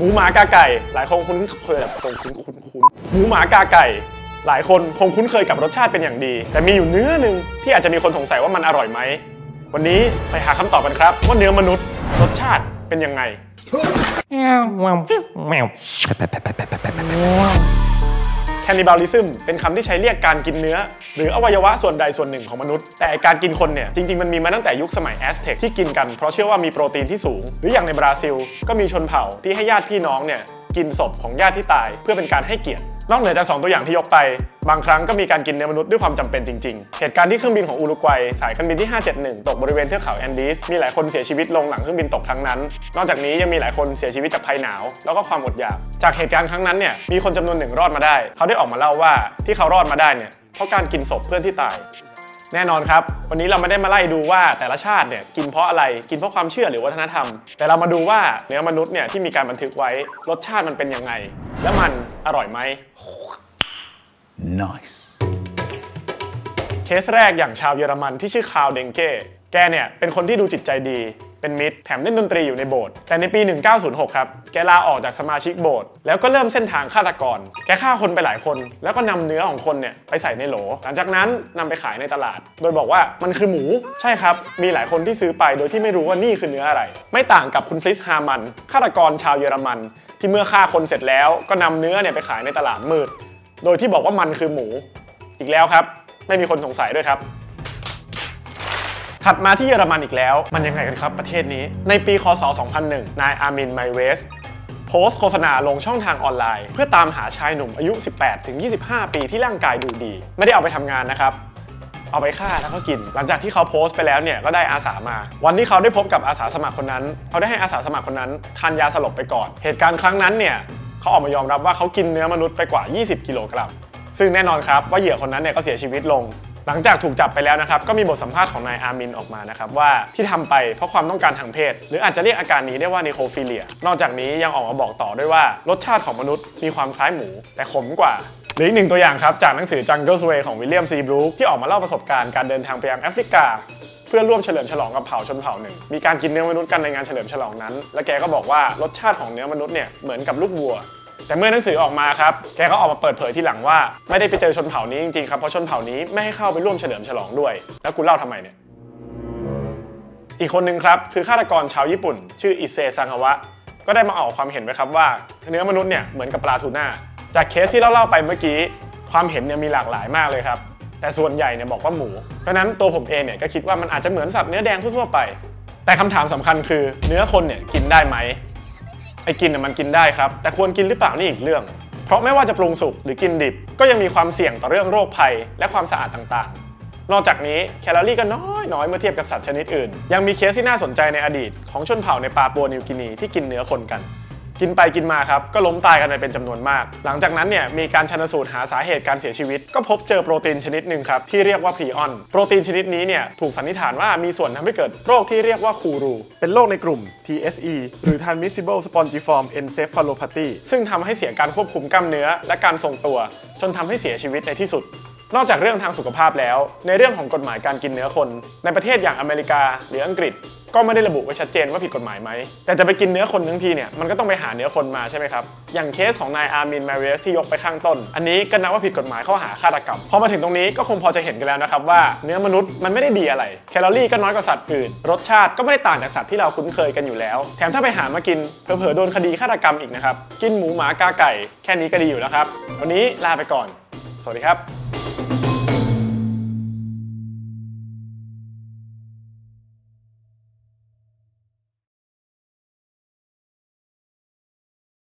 มูหมากาไก่หลายคนคุ้นเคยแบบหมูหมากาไก่หลายคนคงคุ้นเคยกับรสชาติเป็นอย่างดีแต่มีอยู่เนื้อหนึ่งที่อาจจะมีคนสงสัยว่ามันอร่อยไหมวันนี้ไปหาคำตอบกันครับว่าเนื้อมนุษย์รสชาติเป็นยังไงแคนิบาลิซึมเป็นคำที่ใช้เรียกการกินเนื้อหรืออวัยวะส่วนใดส่วนหนึ่งของมนุษย์แต่การกินคนเนี่ยจริงๆมันมีมาตั้งแต่ยุคสมัยแอสเท็กที่กินกันเพราะเชื่อว่ามีโปรตีนที่สูงหรืออย่างในบราซิลก็มีชนเผ่าที่ให้ญาติพี่น้องเนี่ยกินศพของญาติที่ตายเพื่อเป็นการให้เกียรตินอกเหนือจาก2ตัวอย่างที่ยกไปบางครั้งก็มีการกินเนื้อมนุษย์ด้วยความจำเป็นจริงๆเหตุการณ์ที่เครื่องบินของอุรุกวัยสายการบินที่571ตกบริเวณเทือกเขาแอนดีสมีหลายคนเสียชีวิตลงหลังเครื่องบินตกครั้งนั้นนอกจากนี้ยังมีหลายคนเสียชีวิตจากภัยหนาวแล้วก็ความอดอยากจากเหตุการณ์ครั้งนั้นเนี่ยมีคนจำนวนหนึ่งรอดมาได้เขาได้ออกมาเล่าว่าที่เขารอดมาได้เนี่ยเพราะการกินศพเพื่อนที่ตายแน่นอนครับวันนี้เราไม่ได้มาไล่ดูว่าแต่ละชาติเนี่ยกินเพราะอะไรกินเพราะความเชื่อหรือวัฒนธรรมแต่เรามาดูว่าเนื้อมนุษย์เนี่ยที่มีการบันทึกไว้รสชาติมันเป็นยังไงและมันอร่อยไหม Nice เคสแรกอย่างชาวเยอรมันที่ชื่อคาร์ลเดงเก้แกเนี่ยเป็นคนที่ดูจิตใจดีเป็นมิตรแถมเล่นดนตรีอยู่ในโบสถ์แต่ในปี 1906 ครับแกลาออกจากสมาชิกโบสถ์แล้วก็เริ่มเส้นทางฆาตกรแกฆ่าคนไปหลายคนแล้วก็นำเนื้อของคนเนี่ยไปใส่ในโหลหลังจากนั้นนำไปขายในตลาดโดยบอกว่ามันคือหมูใช่ครับมีหลายคนที่ซื้อไปโดยที่ไม่รู้ว่านี่คือเนื้ออะไรไม่ต่างกับคุณฟริสฮามันฆาตกรชาวเยอรมันที่เมื่อฆ่าคนเสร็จแล้วก็นำเนื้อเนี่ยไปขายในตลาดมืดโดยที่บอกว่ามันคือหมูอีกแล้วครับไม่มีคนสงสัยด้วยครับถัดมาที่เยอรมันอีกแล้วมันยังไงกันครับประเทศนี้ในปีคศ 2001 นายอาร์มิน ไมเวสโพสต์โฆษณาลงช่องทางออนไลน์เพื่อตามหาชายหนุ่มอายุ 18-25 ปีที่ร่างกายดูดีไม่ได้เอาไปทำงานนะครับเอาไปฆ่าแล้วก็กินหลังจากที่เขาโพสต์ไปแล้วเนี่ยก็ได้อาสามาวันที่เขาได้พบกับอาสาสมัครคนนั้นเขาได้ให้อาสาสมัครคนนั้นทานยาสลบไปก่อนเหตุการณ์ครั้งนั้นเนี่ยเขาออกมายอมรับว่าเขากินเนื้อมนุษย์ไปกว่า 20 กิโลกรัมซึ่งแน่นอนครับว่าเหยื่อคนนั้นเนี่ยก็เสียชีวิตลงหลังจากถูกจับไปแล้วนะครับก็มีบทสัมภาษณ์ของนายอาร์มินออกมานะครับว่าที่ทำไปเพราะความต้องการทางเพศหรืออาจจะเรียกอาการนี้ได้ว่านิโคฟิเลียนอกจากนี้ยังออกมาบอกต่อด้วยว่ารสชาติของมนุษย์มีความคล้ายหมูแต่ขมกว่าหรืออีกหนึ่งตัวอย่างครับจากหนังสือ Jungle's Way ของวิลเลียมซีบรูคที่ออกมาเล่าประสบการณ์การเดินทางไปยังแอฟริกาเพื่อร่วมเฉลิมฉลองกับเผ่าชนเผ่าหนึ่งมีการกินเนื้อมนุษย์กันในงานเฉลิมฉลองนั้นและแกก็บอกว่ารสชาติของเนื้อมนุษย์เนี่ยเหมือนกับลูกวัวแต่เมื่อหนังสือออกมาครับแกก็ออกมาเปิดเผยทีหลังว่าไม่ได้ไปเจอชนเผ่านี้จริงๆครับเพราะชนเผ่านี้ไม่ให้เข้าไปร่วมเฉลิมฉลองด้วยแล้วกูเล่าทำไมเนี่ยอีกคนนึงครับคือฆาตกรชาวญี่ปุ่นชื่ออิเซซังฮาวะก็ได้มาออกความเห็นไว้ครับว่าเนื้อมนุษย์เนี่ยเหมือนกับปลาทูน่าจากเคสที่เล่าไปเมื่อกี้ความเห็นเนี่ยมีหลากหลายมากเลยครับแต่ส่วนใหญ่เนี่ยบอกว่าหมูเพราะนั้นตัวผมเองเนี่ยก็คิดว่ามันอาจจะเหมือนสัตว์เนื้อแดงทั่วๆไปแต่คำถามสำคัญคือเนื้อคนเนี่ยกินได้ไหมไอ้กินมันกินได้ครับแต่ควรกินหรือเปล่านี่อีกเรื่องเพราะไม่ว่าจะปรุงสุกหรือกินดิบก็ยังมีความเสี่ยงต่อเรื่องโรคภัยและความสะอาดต่างๆนอกจากนี้แคลอรี่ก็น้อยเมื่อเทียบกับสัตว์ชนิดอื่นยังมีเคสที่น่าสนใจในอดีตของชนเผ่าในปาปัวนิวกินีที่กินเนื้อคนกันกินไปกินมาครับก็ล้มตายกันไปเป็นจำนวนมากหลังจากนั้นเนี่ยมีการชันสูตรหาสาเหตุการเสียชีวิตก็พบเจอโปรตีนชนิดหนึ่งครับที่เรียกว่าพรีออนโปรตีนชนิดนี้เนี่ยถูกสันนิษฐานว่ามีส่วนทำให้เกิดโรคที่เรียกว่าคูรูเป็นโรคในกลุ่ม TSE หรือ Transmissible Spongiform Encephalopathy ซึ่งทำให้เสียการควบคุมกล้ามเนื้อและการทรงตัวจนทำให้เสียชีวิตในที่สุดนอกจากเรื่องทางสุขภาพแล้วในเรื่องของกฎหมายการกินเนื้อคนในประเทศอย่างอเมริกาหรืออังกฤษก็ไม่ได้ระบุไว้ชัดเจนว่าผิดกฎหมายไหมแต่จะไปกินเนื้อคนทั้งทีเนี่ยมันก็ต้องไปหาเนื้อคนมาใช่ไหมครับอย่างเคสของนายอาร์มิน ไมเวสที่ยกไปข้างต้นอันนี้ก็นับว่าผิดกฎหมายข้อหาฆาตกรรมพอมาถึงตรงนี้ก็คงพอจะเห็นกันแล้วนะครับว่าเนื้อมนุษย์มันไม่ได้ดีอะไรแคลอรี่ก็น้อยกว่าสัตว์อื่นรสชาติก็ไม่ได้ต่างจากสัตว์ที่เราคุ้นเคยกันอยู่แล้วแถมถ้าไปหามากินเผลอๆโดนคดีฆาตกรรมอีกนะครับกินหมูหมากาไก่แค่นี้ก็ดีอยู่แล้วครับวันนี้ลาไปก่อนสวัสดีครับ